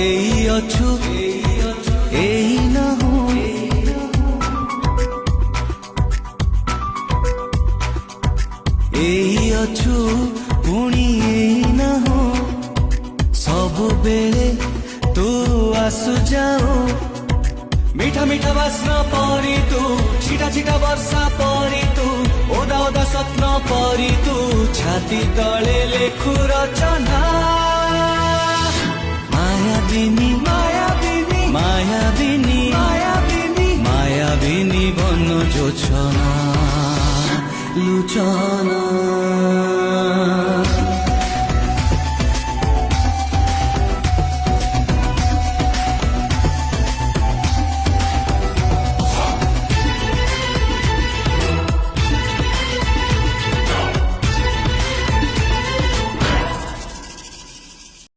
ଏଇ ଅଛୁ ଏଇ ନାହୁଁ ଏଇ ଅଛୁ ପୁଣି ଏଇ ନାହୁଁ ସବୁବେଳେ ତୁ ଆସୁ ଯାଉ মিঠা মিঠা বাসনা পরি তু ছিটা ছিটা বর্ষা পরি তু ওদা ওদা স্বপ্ন পরি তু ছাতি তলে লেখু রচনা মায়াবিনী মায়াবিনী মায়াবিনী মায়াবিনী মায়াবিনী বন জোছনা লুচনা